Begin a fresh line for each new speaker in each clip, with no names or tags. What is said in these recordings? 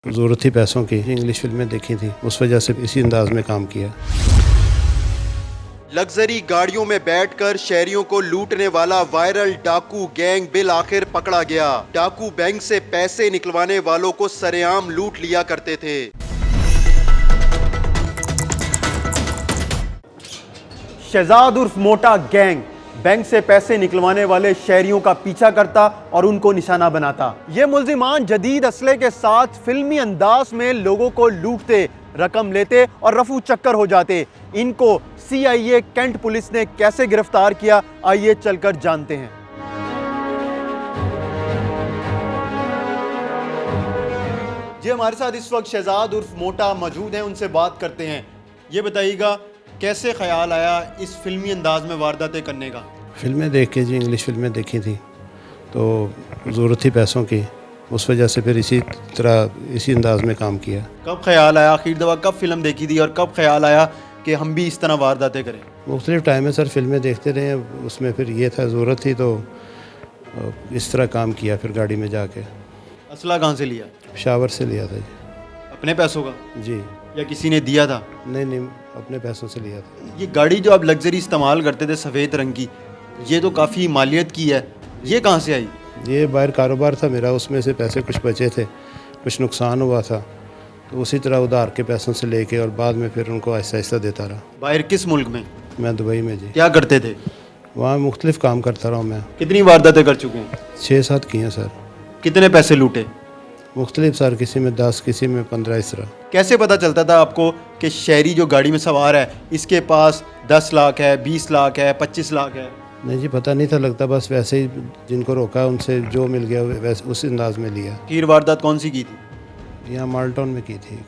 ज़रूरत थी पैसों की, इंग्लिश फिल्में देखी थी, उस वजह से इसी अंदाज में काम किया।
लग्जरी गाड़ियों में बैठकर शहरियों को लूटने वाला वायरल डाकू गैंग बिल आखिर पकड़ा गया। डाकू बैंक से पैसे निकलवाने वालों को सरेआम लूट लिया करते थे।
शहजाद उर्फ मोटा गैंग बैंक से पैसे निकलवाने वाले शहरियों का पीछा करता और उनको निशाना बनाता। ये मुल्जिमान जदीद असले के साथ फिल्मी अंदाज में लोगों को लूटते, रकम लेते और रफू चक्कर हो जाते। इनको CIA कैंट पुलिस ने कैसे गिरफ्तार किया, आइए चलकर जानते हैं। जी हमारे साथ इस वक्त शहजाद उर्फ मोटा मौजूद हैं, उनसे बात करते हैं। ये बताइएगा कैसे ख्याल आया इस फिल्मी अंदाज में वारदातें करने का?
फिल्में देख के जी, इंग्लिश फिल्में देखी थी तो ज़रूरत थी पैसों की, उस वजह से फिर इसी तरह इसी अंदाज में काम किया।
कब ख्याल आया, आखिर दफ़ा कब फिल्म देखी थी और कब ख्याल आया कि हम भी इस तरह वारदातें करें?
मुख्तलिफ टाइम में सर फिल्में देखते रहे, उसमें फिर ये था ज़रूरत थी तो इस तरह काम किया। फिर गाड़ी में जाके
असला कहाँ से लिया?
पेशावर से लिया था जी।
अपने पैसों का
जी
या किसी ने दिया था?
नहीं, अपने पैसों से लिया था।
ये गाड़ी जो आप लग्जरी इस्तेमाल करते थे सफ़ेद रंग की, ये तो काफ़ी मालियत की है, ये कहाँ से आई?
ये बाहर कारोबार था मेरा, उसमें से पैसे कुछ बचे थे, कुछ नुकसान हुआ था तो उसी तरह उधार के पैसों से लेके और बाद में फिर उनको आहिस्ता आहिस्ता देता रहा।
बाहर किस मुल्क में?
मैं दुबई में जी।
क्या करते थे
वहाँ मुख्तलिफ काम करता रहा हूँ मैं।
कितनी वारदातें कर चुके हैं?
6-7 किए हैं सर।
कितने पैसे लूटे?
मुख्तलिफ सर, किसी में 10, किसी में 15, इस तरह।
कैसे पता चलता था आपको कि शहरी जो गाड़ी में सवार है इसके पास 10 लाख है, 20 लाख है, 25 लाख है?
नहीं जी, पता नहीं था लगता, बस वैसे ही जिनको रोका उनसे जो मिल गया वैसे उस अंदाज में लिया।
आखिर वारदात कौन सी की थी?
यहाँ माल्टाउन में की थी।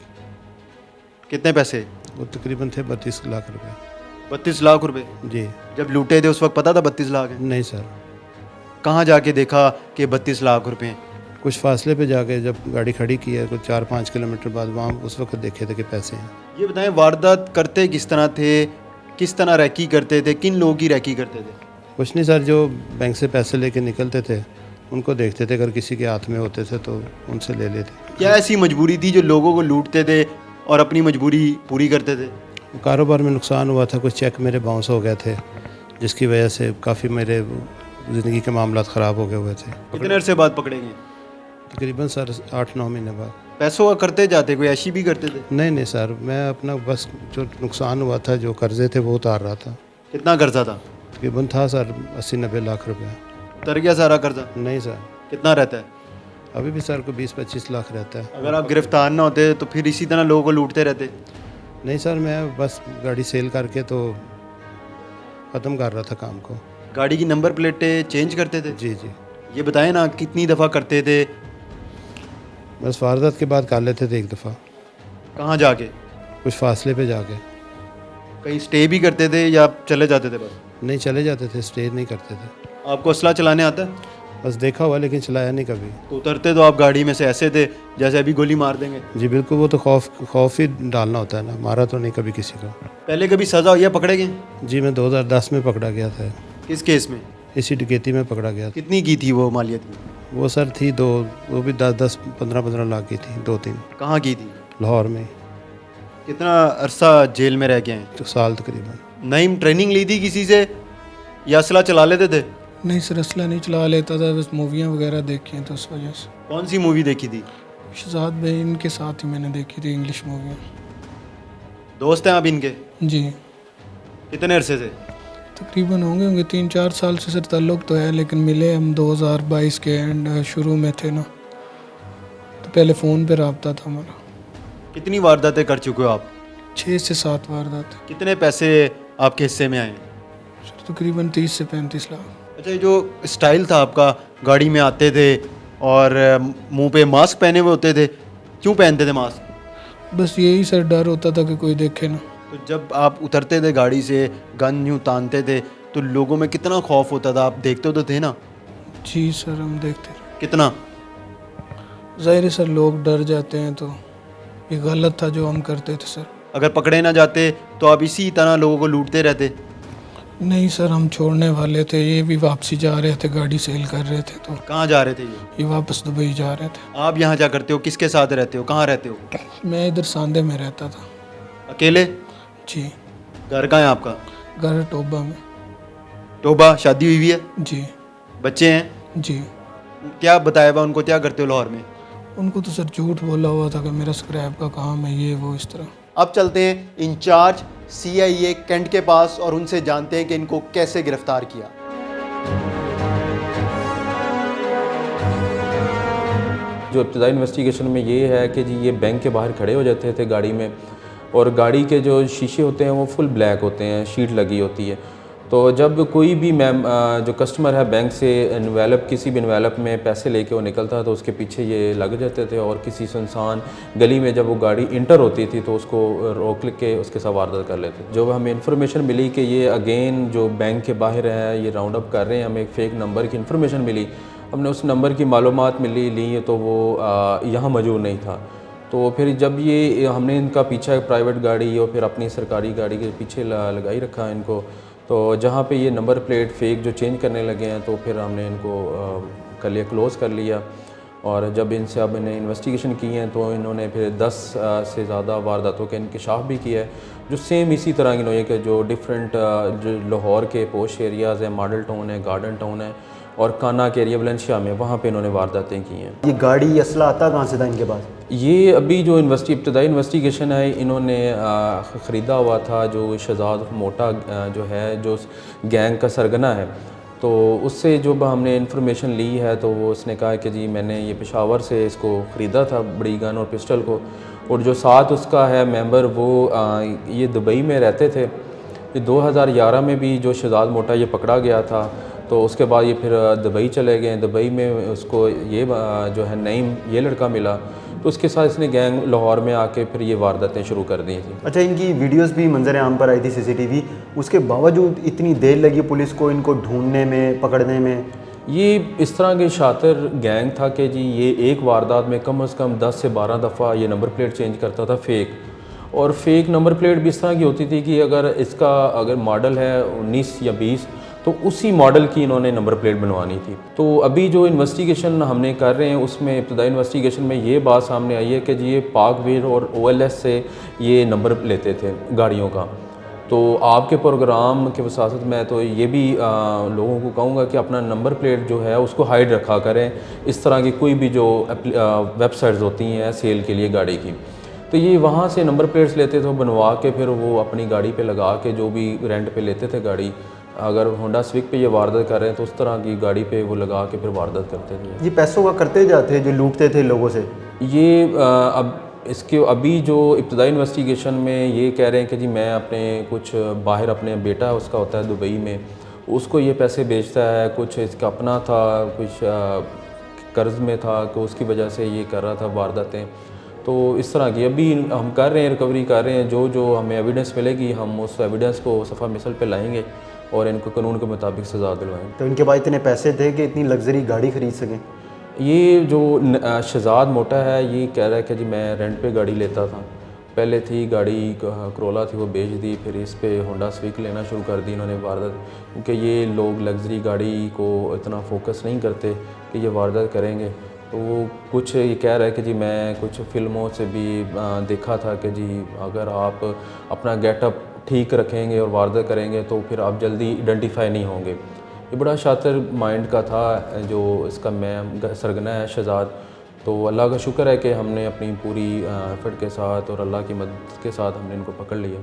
कितने पैसे?
वो तकरीबन थे 32 लाख रुपए।
32 लाख रुपए?
जी।
जब लूटे थे उस वक्त पता था 32 लाख है?
नहीं सर,
कहाँ जाके देखा कि 32 लाख रुपए हैं?
कुछ फासले पे जाके जब गाड़ी खड़ी की है कुछ 4-5 किलोमीटर बाद, वहाँ उस वक्त देखे थे कि पैसे हैं।
ये बताएं वारदात करते किस तरह थे, किस तरह रैकी करते थे, किन लोगों की रैकी करते थे?
कुछ नहीं सर, जो बैंक से पैसे लेके निकलते थे उनको देखते थे, अगर किसी के हाथ में होते थे तो उनसे ले लेते।
क्या ऐसी मजबूरी थी जो लोगों को लूटते थे और अपनी मजबूरी पूरी करते थे?
कारोबार में नुकसान हुआ था, कुछ चेक मेरे बाउंस हो गए थे जिसकी वजह से काफ़ी मेरे ज़िंदगी के मामला ख़राब हो गए हुए थे।
कितने अरसे बाद पकड़े गए?
तकरीबन सर 8-9 महीने बाद।
पैसों का करते जाते, कोई ऐशी भी करते थे?
नहीं सर, मैं अपना बस जो नुकसान हुआ था, जो कर्जे थे वो उतार रहा था।
कितना कर्जा था?
तकरीबन था सर 80-90 लाख रुपए।
तर गया सारा कर्जा?
नहीं सर,
कितना रहता है
अभी भी सर को 20-25 लाख रहता है।
अगर आप गिरफ्तार ना होते तो फिर इसी तरह लोगों को लूटते रहते?
नहीं सर, मैं बस गाड़ी सेल करके तो ख़त्म कर रहा था काम को।
गाड़ी की नंबर प्लेटें चेंज करते थे?
जी।
ये बताएं ना कितनी दफ़ा करते थे?
बस वारदात के बाद कर लेते थे एक दफ़ा।
कहाँ जाके?
कुछ फासले पे जाके।
कहीं स्टे भी करते थे या चले जाते थे? बस
नहीं, चले जाते थे, स्टे नहीं करते थे।
आपको असला चलाने आता है?
बस देखा हुआ लेकिन चलाया नहीं कभी।
तो उतरते तो आप गाड़ी में से ऐसे थे जैसे अभी गोली मार देंगे?
जी बिल्कुल, वो तो खौफ ही डालना होता है ना, मारा तो नहीं कभी किसी को।
पहले कभी सज़ा हुई है, पकड़े गए?
जी, मैं 2010 में पकड़ा गया था।
किस केस में?
इसी डकैती में पकड़ा गया था।
कितनी की थी वो मालियत की?
वो सर थी वो भी 10-10, 15-15 लाख की थी, 2-3।
कहाँ की थी?
लाहौर में।
कितना अरसा जेल में रह गए हैं?
तो साल तकरीबन।
नईम ट्रेनिंग ली थी किसी से या असला चला लेते थे?
नहीं सर, असला नहीं चला लेता था, बस मूवियाँ वगैरह देखी हैं तो उस वजह से।
कौन सी मूवी देखी थी?
शहजाद भाई इनके साथ ही मैंने देखी थी इंग्लिश मूवियाँ।
दोस्त हैं आप इनके?
जी,
कितने अरसे से?
तकरीबन होंगे 3-4 साल से सर ताल्लुक़ तो है, लेकिन मिले हम 2022 के एंड शुरू में थे ना, तो पहले फ़ोन पे रब्ता था हमारा।
कितनी वारदातें कर चुके हो आप?
6 से 7 वारदात।
कितने पैसे आपके हिस्से में आए?
सर तकरीबन 30 से 35 लाख।
अच्छा, ये जो स्टाइल था आपका, गाड़ी में आते थे और मुंह पे मास्क पहने हुए होते थे, क्यों पहनते थे मास्क?
बस यही सर डर होता था कि कोई देखे ना।
तो जब आप उतरते थे गाड़ी से, गन यूँ तानते थे, तो लोगों में कितना खौफ होता था? आप देखते तो थे ना?
जी सर, हम देखते रहे।
कितना?
ज़ाहिर है सर, लोग डर जाते हैं तो ये गलत था जो हम करते थे सर।
अगर पकड़े ना जाते तो आप इसी तरह लोगों को लूटते रहते?
नहीं सर, हम छोड़ने वाले थे, ये भी वापसी जा रहे थे, गाड़ी सेल कर रहे थे, तो
कहाँ जा रहे थे
ये वापस दुबई जा रहे थे।
आप यहाँ क्या करते हो, किसके साथ रहते हो, कहाँ रहते हो?
मैं इधर सांदे में रहता था।
अकेले?
जी।
घर कहाँ है आपका?
घर टोबा में।
टोबा, शादी हुई है?
जी।
बच्चे हैं?
जी।
क्या बताया हुआ उनको, क्या करते हो लाहौर में?
उनको तो सर झूठ बोला हुआ था कि मेरा स्क्रैप का काम है, ये वो इस तरह।
अब चलते हैं इंचार्ज CIA कैंट के पास और उनसे जानते हैं कि इनको कैसे गिरफ्तार किया।
जो इब्तदाई इन्वेस्टिगेशन में ये है कि जी ये बैंक के बाहर खड़े हो जाते थे गाड़ी में, और गाड़ी के जो शीशे होते हैं वो फुल ब्लैक होते हैं, शीट लगी होती है। तो जब कोई भी जो कस्टमर है बैंक से किसी भी इन्वेलप में पैसे लेके वो निकलता है तो उसके पीछे ये लग जाते थे, और किसी सुनसान गली में जब वो गाड़ी इंटर होती थी तो उसको रोक के उसके साथ वारदात कर लेते। जब हमें इन्फॉर्मेशन मिली कि ये अगेन जो बैंक के बाहर है ये राउंड अप कर रहे हैं, हमें एक फ़ेक नंबर की इन्फॉर्मेशन मिली, हमने उस नंबर की मालूमात ली तो वो यहाँ मौजूद नहीं था। तो फिर जब ये हमने इनका पीछा एक प्राइवेट गाड़ी और फिर अपनी सरकारी गाड़ी के पीछे लगाई रखा है इनको, तो जहाँ पे ये नंबर प्लेट फेक जो चेंज करने लगे हैं तो फिर हमने इनको कर लिया, क्लोज़ कर लिया। और जब इनसे अब इन्हें इन्वेस्टिगेशन की है तो इन्होंने फिर 10 से ज़्यादा वारदातों का इंकशाफ भी किया है, जो सेम इसी तरह की नोए के जो डिफरेंट जो लाहौर के पोश एरियाज़ हैं, मॉडल टाउन है, गार्डन टाउन है और काना के एरिया वलेंशिया में, वहाँ पे इन्होंने वारदातें की हैं।
ये गाड़ी असला आता कहाँ से था इनके पास?
ये अभी जो इब्तदाई इन्वेस्टिगेशन है इन्होंने ख़रीदा हुआ था जो शहजाद मोटा जो है जो गैंग का सरगना है, तो उससे जो हमने इन्फॉर्मेशन ली है तो वो उसने कहा कि जी मैंने ये पेशावर से इसको ख़रीदा था, बड़ी गन और पिस्टल को, और जो साथ उसका है मेंबर वो ये दुबई में रहते थे। ये 2011 में भी जो शहजाद मोटा ये पकड़ा गया था, तो उसके बाद ये फिर दुबई चले गए। दुबई में उसको ये जो है नईम ये लड़का मिला, तो उसके साथ इसने गैंग लाहौर में आके फिर ये वारदातें शुरू कर दी थी।
अच्छा, इनकी वीडियोस भी मंजर आम पर आई थी CCTV, उसके बावजूद इतनी देर लगी पुलिस को इनको ढूंढने में, पकड़ने में?
ये इस तरह के शातिर गैंग था कि जी ये एक वारदात में कम से कम 10 से 12 दफ़ा ये नंबर प्लेट चेंज करता था फेक, और फेक नंबर प्लेट भी इस तरह की होती थी कि अगर मॉडल है 19 या 20 तो उसी मॉडल की इन्होंने नंबर प्लेट बनवानी थी। तो अभी जो इन्वेस्टिगेशन हमने कर रहे हैं उसमें इब्तदाई इन्वेस्टिगेशन में ये बात सामने आई है कि जी ये पाकवीर और OLS से ये नंबर लेते थे गाड़ियों का। तो आपके प्रोग्राम के वसासत में तो ये भी लोगों को कहूँगा कि अपना नंबर प्लेट जो है उसको हाइड रखा करें। इस तरह की कोई भी जो वेबसाइट्स होती हैं सेल के लिए गाड़ी की, तो ये वहाँ से नंबर प्लेट्स लेते थे बनवा के, फिर वो अपनी गाड़ी पे लगा के जो भी रेंट पे लेते थे गाड़ी, अगर होंडा स्विक पे ये वारदात कर रहे हैं तो उस तरह की गाड़ी पे वो लगा के फिर वारदात करते थे।
ये पैसों का करते जाते जो लूटते थे लोगों से?
ये अब इसके अभी जो इब्तदाई इन्वेस्टिगेशन में ये कह रहे हैं कि जी मैं अपने कुछ बाहर अपने बेटा उसका होता है दुबई में, उसको ये पैसे बेचता है, कुछ इसका अपना था, कुछ कर्ज़ में था, तो उसकी वजह से ये कर रहा था वारदातें। तो इस तरह की अभी हम कर रहे हैं, रिकवरी कर रहे हैं। जो हमें एविडेंस मिलेगी हम उस एविडेंस को सफ़ा मिसल पे लाएंगे और इनको कानून के मुताबिक सज़ा दिलवाएंगे।
तो इनके पास इतने पैसे थे कि इतनी लग्जरी गाड़ी ख़रीद सकें?
ये जो शहजाद मोटा है ये कह रहा है कि जी मैं रेंट पे गाड़ी लेता था, पहले थी गाड़ी करोला थी वो बेच दी, फिर इस पे होंडा स्विक लेना शुरू कर दी इन्होंने वारदात, क्योंकि ये लोग लग्जरी गाड़ी को इतना फोकस नहीं करते कि ये वारदात करेंगे। तो वो कुछ ये कह रहा है कि जी मैं कुछ फ़िल्मों से भी देखा था कि जी अगर आप अपना गेटअप ठीक रखेंगे और वारदात करेंगे तो फिर आप जल्दी आइडेंटिफाई नहीं होंगे। ये बड़ा शातिर माइंड का था जो इसका मैं सरगना है शहजाद। तो अल्लाह का शुक्र है कि हमने अपनी पूरी एफर्ट के साथ और अल्लाह की मदद के साथ हमने इनको पकड़ लिया।